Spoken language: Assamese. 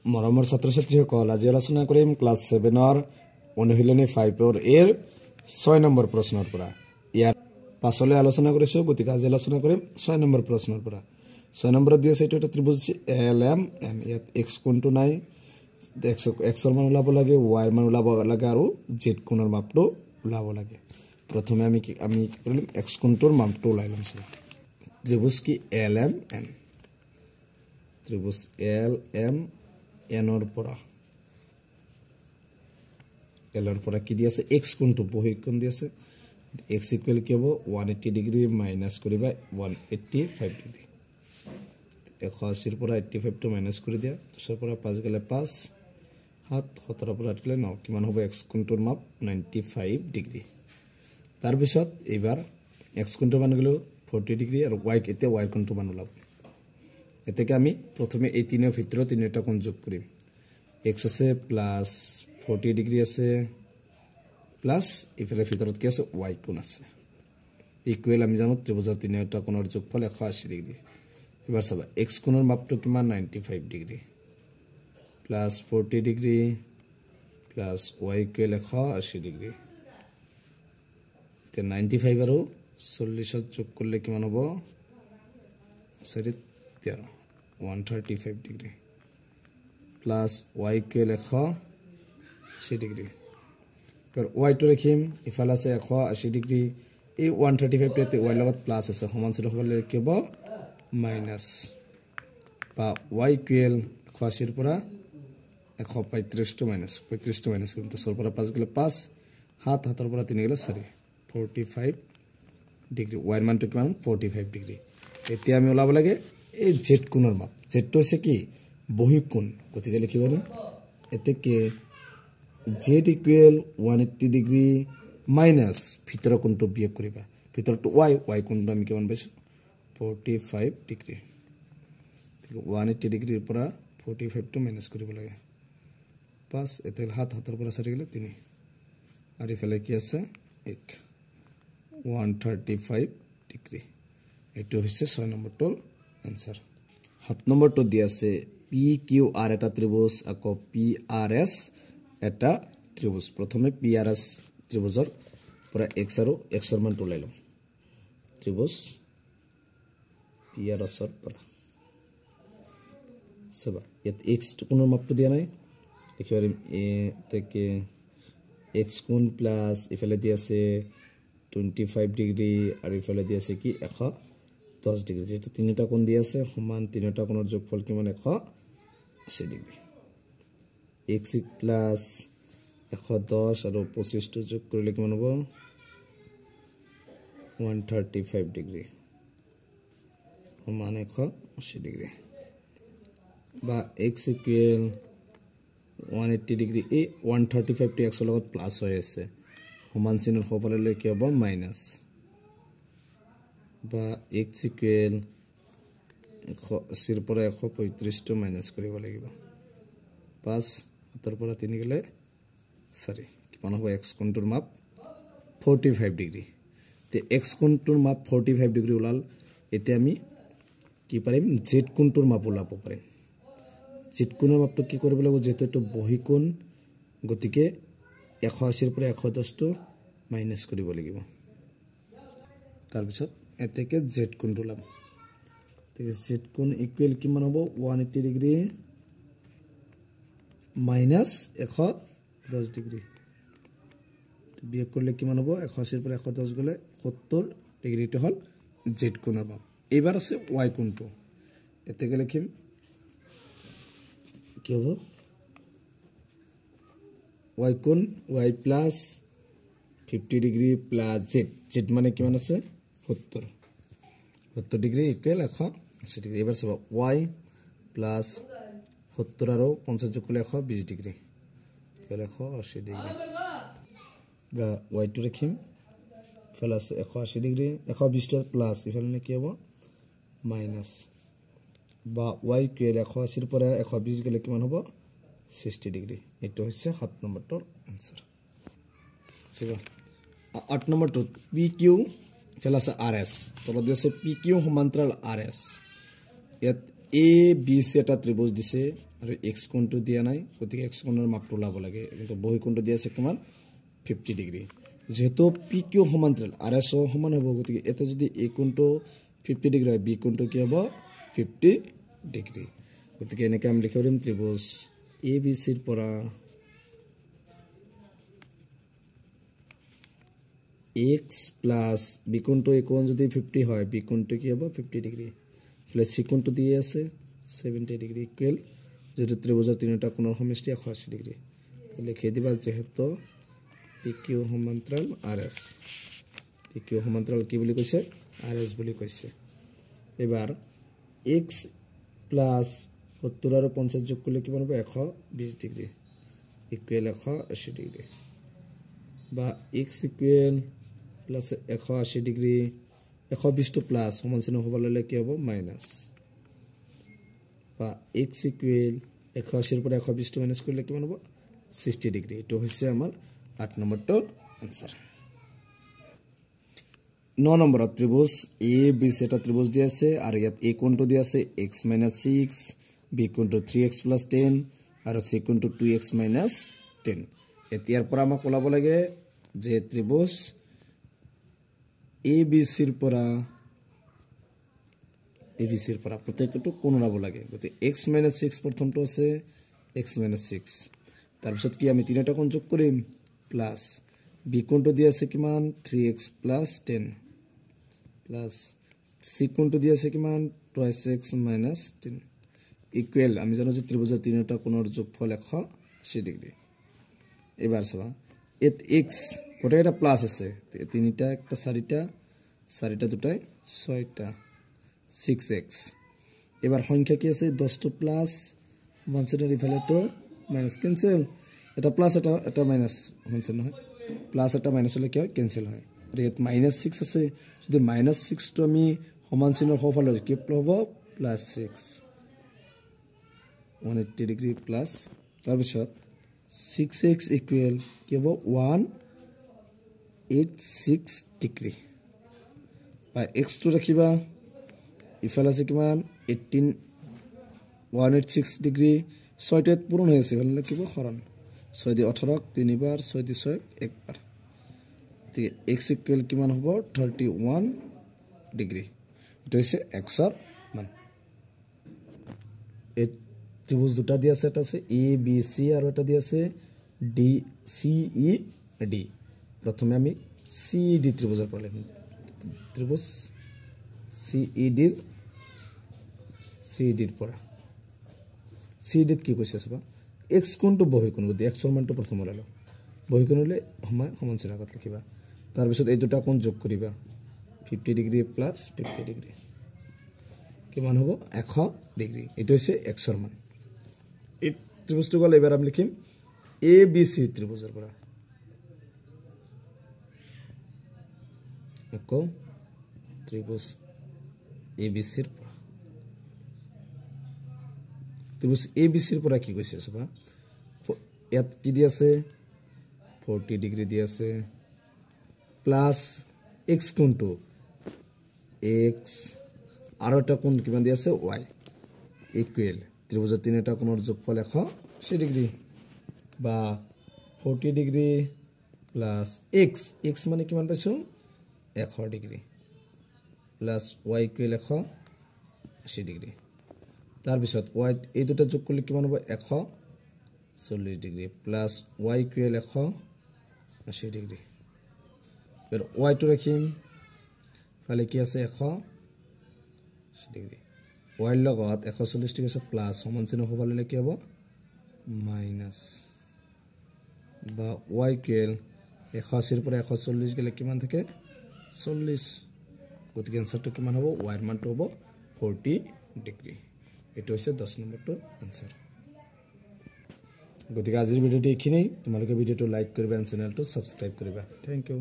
মৰমৰ ছাত্ৰ-ছাত্ৰীসকল আজি আলোচনা কৰিম ক্লাছ 7ৰ অনুশীলনী 5ৰ এৰ 6 নম্বৰ প্ৰশ্নৰ পৰা ইয়াৰ পাছলৈ আলোচনা কৰিছো গতিকে আজি আলোচনা কৰিম 6 নম্বৰ প্ৰশ্নৰ পৰা 6 নম্বৰত দি আছে এটা ত্ৰিভুজ LMN ইয়াত x কোণটো নাই x ৰ মান ওলাব লাগে y ৰ মান ওলাব লাগে আৰু z কোণৰ মাপটো ওলাব লাগে প্ৰথমে আমি কি কৰিম x কোণটোৰ মাপটো ওলাই লম ত্ৰিভুজ কি LMN ত্ৰিভুজ LMN ৰ পৰা L ৰ পৰা কি দি আছে x কোণটো বহি কোণ দি আছে x ইকুৱেল কি হ'ব 180 ডিগ্ৰী মাইনাস কৰিবা 185 ডিগ্ৰী 180 ৰ পৰা 85 টো মাইনাস কৰি দিয়া 10 ৰ পৰা 5 গলে 5 7 17 ৰ পৰা আটলে 9 কিমান হ'ব x কোণটোৰ মাপ 95 ডিগ্ৰী তাৰ পিছত এবাৰ x কোণটো মান গলো 40 ডিগ্ৰী আৰু y এতিয়া y কোণটো মান ওলাব এতেকে আমি প্ৰথমে এই তিনিৰ ভিতৰত তিনিটা কোণ যোগ কৰিম x আছে প্লাস 40 ডিগ্ৰী আছে প্লাস ইফালে ভিতৰত কি আছে y কোণ আছে ইকুৱেল আমি জানো ত্ৰিভুজৰ তিনিটা কোণৰ যোগফল 180 ডিগ্ৰী এবাৰ চাবা x কোণৰ মাপটো কিমান 95 degree plus 40 degree plus y equal 180 degree তে 95 আৰু 40 যোগ কৰিলে কিমান হ'ব 135 degree plus y equal 180 degree तर y to ৰাখিম ইফাল আছে 180 ডিগ্ৰী এই 135 তে y লগত প্লাস আছে সমান্তৰাল হ'লে কি হ'ব মাইনাস বা y ইকুৱেল 180 ৰ পৰা 135 টো মাইনাস 35 টো মাইনাস কৰিম তো 100 পৰা 5 গলে 5 7 7 ৰ পৰা 3 গলে 4 45 ডিগ্ৰী y ৰ মানটো কিমান 45 ডিগ্ৰী এতিয়া আমি ওলাব লাগে এই z কোণৰ মাপ z টো আছে কি বহি কোণ গতিকে লিখিব পাৰিম এতেকে z equal 180 degree minus ভিতৰৰ কোণটো বিয়োগ কৰিবা ভিতৰটো y কোণটো আমি কিমান পাইছো 45 ডিগ্ৰী 180 ডিগ্ৰীৰ পৰা 45 টো মাইনাস কৰিব লাগে 5 এতেল হাত হাতৰ পৰা সৰি গলে 3 আৰু ইফালে কি আছে 135 ডিগ্ৰী এটো হৈছে 6 নম্বৰটোৰ आंसर 7 নম্বৰটো দি আছে PQR এটা ত্ৰিভুজ আকৌ PRS এটা ত্ৰিভুজ প্ৰথমে PRS ত্ৰিভুজৰ পৰা x আৰু x ৰ মান উলাই লম ত্ৰিভুজ PRS ৰ পৰা সবা ইয়াত x কোণৰ মাপটো দিয়া নাই লিখিবাৰিম a থেকে x কোণ প্লাস ইফালে দি আছে 25 ডিগ্ৰী আৰু ইফালে দি আছে কি 110 ডিগ্ৰী যেটো তিনিটা কোণ দি আছে সমান তিনিটা কোণৰ যোগফল কিমান 180 ডিগ্ৰী x plus 110 আৰু 25 টো যোগ কৰিলে কিমান হ'ব 135 ডিগ্ৰী সমান 180 ডিগ্ৰী বা x ইকুৱেল 180 ডিগ্ৰী এই 135 টো x ৰ লগত প্লাস হৈ আছে সমান চিনৰ সফললৈ কি হ'ব মাইনাস বা x ইকুৱেল 180 ৰ পৰা 135 টো মাইনাস কৰিব লাগিব 5 7 পৰা 3 গলে 4 কিমান হ'ব x কোণটোৰ মাপ 45 ডিগ্ৰী তে x কোণটোৰ মাপ 45 ডিগ্ৰী ওলাল এতিয়া আমি কি পাৰিম z কোণটোৰ মাপ ওলাব পাৰিম z কোণৰ মাপটো কি কৰিব লাগিব যেটো এটো বহি কোণ গতিকে 180 ৰ পৰা 110 টো মাইনাস কৰিব লাগিব তাৰ পিছত এতেকে z কোণটো ওলাব তে z কোণ ইকুৱেল কিমান হ'ব 180 ডিগ্ৰী माइनस 110 ডিগ্ৰী বিয়োগ কৰিলে কিমান হ'ব 180 পৰা 110 গলে 70 ডিগ্ৰীটো হল z কোণৰ মাপ এবাৰ আছে y কোণটো এতেকে লিখিম কি হ'ব y কোণ y plus 50 degree plus z মানে কিমান আছে 70 ডিগ্ৰী ইকুৱেল 180 ডিগ্ৰী এবাৰ চাবা y প্লাস 70 আৰু 50 যোগ কৰিলে 120 ডিগ্ৰী 180 ডিগ্ৰী গা y টো ৰাখিম প্লাস 180 ডিগ্ৰী 120 ৰ প্লাস ইফালে কি হ'ব মাইনাস বা y ইকুৱেল 180 ৰ পৰা 120 গলে কিমান হ'ব 60 ডিগ্ৰী এটো হৈছে 7 নম্বৰটোৰ आंसर সিবা 8 নম্বৰটো PQ প্লাস RS তলত আছে PQ সমান্তৰাল RS ইয়াত A B C এটা ত্ৰিভুজ দিছে আৰু x কোণটো দিয়া নাই গতিকে x কোণৰ মাপটো ওলাব লাগে কিন্তু বহি কোণটো দিয়া আছে কিমান 50 ডিগ্ৰী যেহেতু pq সমান্তৰাল rs সমান হ'ব গতিকে এটা যদি a কোণটো 50 ডিগ্ৰী হয় b কোণটো কি হ'ব 50 ডিগ্ৰী গতিকে এনেকৈ আমি লিখিব পাৰিম ত্ৰিভুজ abc ৰ পৰা x plus b কোণটো a কোণ যদি 50 হয় b কোণটো কি হ'ব 50 ডিগ্ৰী প্লাস c কোণটো দিয়ে আছে 70 ডিগ্ৰী ইকুৱেল যেটো ত্ৰিভুজৰ তিনিটা কোণৰ সমষ্টি 180 ডিগ্ৰী লিখি দিবা যেহেতু pq সমান্তৰাল rs pq সমান্তৰাল কি বুলি কৈছে rs বুলি কৈছে এবাৰ x plus 70 আৰু 50 যোগ কৰিলে কিমান হ'ব 120 ডিগ্ৰী ইকুৱেল 180 ডিগ্ৰী বা x ইকুৱেল প্লাস 180 ডিগ্ৰী 120 টো প্লাস সমান চিহ্ন হ'ব ললে কি হ'ব মাইনাস বা x ইকুৱেল 180 ৰ পৰা 120 টো মাইনাস কৰিলে কিমান হ'ব 60 ডিগ্ৰী এটো হৈছে আমাৰ 8 নম্বৰটোৰ আনসাৰ 9 নম্বৰত ত্ৰিভুজ ABC এটা ত্ৰিভুজ দিয়া আছে আৰু ইয়াত a কোণটো দিয়া আছে x - 6 b কোণটো 3x + 10 আৰু c কোণটো 2x - 10 এতিয়াৰ পৰা আমাক ওলাব লাগে যে ত্ৰিভুজ ABC ৰ পৰা প্ৰত্যেকটো কোণ ওলাব লাগে গতি x - 6 প্ৰথমটো আছে x - 6 তাৰ পিছত কি আমি তিনিটা কোণ যোগ কৰিম প্লাস b কোণটো দিয়া আছে কিমান 3x + 10 প্লাস c কোণটো দিয়া আছে কিমান 2x - 10 ইকুৱেল আমি জানো যে ত্ৰিভুজৰ তিনিটা কোণৰ যোগফল 180 ডিগ্ৰী এবাৰ চাবা এত x কোটা এটা প্লাস আছে তিনিটা একটা চাৰিটা দুটাই 6টা 6x এবাৰ সংখ্যা কি আছে 10 টো প্লাস মানসেটার ইফালে তো মাইনাস ক্যান্সেল এটা প্লাস এটা মাইনাস হনছে নহয় প্লাস এটা মাইনাস হলে কি হয় ক্যান্সেল হয় আৰু ইয়াত -6 আছে যদি -6 টো আমি সমান চিহ্নৰ সফল হয় কি হ'ব +6 180 ডিগ্ৰী প্লাস তাৰ পিছত 6x ইকুৱেল কি হ'ব 186 ডিগ্ৰী বা x টো ৰাখিবা ইফালে আছে কিমান 186 ডিগ্ৰী 6 টো পূৰণ হৈ আছে ভাল লাগিব হৰণ 6 দি 18 তিনিবাৰ 6 দি 6 একবাৰ তে x ইকুৱেল কিমান হ'ব 31 ডিগ্ৰী এটা হৈছে x ৰ মান এই ত্ৰিভুজ দুটা দিয়া আছে এটা আছে ABC আৰু এটা দিয়া আছে DCED প্ৰথমে আমি CED ত্ৰিভুজৰ পৰা লিখিম ত্ৰিভুজ CED ৰ পৰা CED কি কৈছে চাবা x কোণটো বহি কোণ গতি x ৰ মানটো প্ৰথম ওলালো বহি কোণ হলে সমান চিহ্ন আগত লিখিবা তাৰ পিছত এই দুটা কোণ যোগ কৰিবা 50 ডিগ্ৰী প্লাস 50 ডিগ্ৰী কিমান হ'ব 100 ডিগ্ৰী এটো হৈছে x ৰ মান এই ত্ৰিভুজটো গলে এবাৰ আমি লিখিম ABC ত্ৰিভুজৰ পৰা আকৌ ত্ৰিভুজ ABC ৰ পৰা ত্ৰিভুজ ABC ৰ পৰা কি কৈছে চাবা ইয়াত কি দি আছে 40 ডিগ্ৰী দি আছে প্লাস x কোণটো x আৰু এটা কোণ কিমান দি আছে y ইকুৱেল ত্ৰিভুজৰ তিনিটা কোণৰ যোগফল 180 ডিগ্ৰী বা 40 ডিগ্ৰী প্লাস x মানে কিমান পাইছো 100 degree plus y equal 180 degree তাৰ পিছত y এই দুটা যোগ কৰিলে কিমান হ'ব 140 degree plus y equal 180 degree এৰ y টো ৰাখিম ফালে কি আছে 180 ডিগ্ৰী y লগত 140 ডিগ্ৰী আছে প্লাস সমান চিহ্ন হ'ব ললে কি হ'ব মাইনাস বা y ইকুৱেল 180 ৰ পৰা 140 গলে কিমান থাকে 40 গতিকে আনসাৰটো কিমান হ'ব y ৰ মানটো হ'ব 40 ডিগ্ৰী এটো হৈছে 10 নম্বৰটোৰ আনসাৰ গতিকে আজিৰ ভিডিওটো এইখিনিই তোমালোকে ভিডিওটো লাইক কৰিবা আৰু চেনেলটো সাবস্ক্ৰাইব কৰিবা থ্যাংক ইউ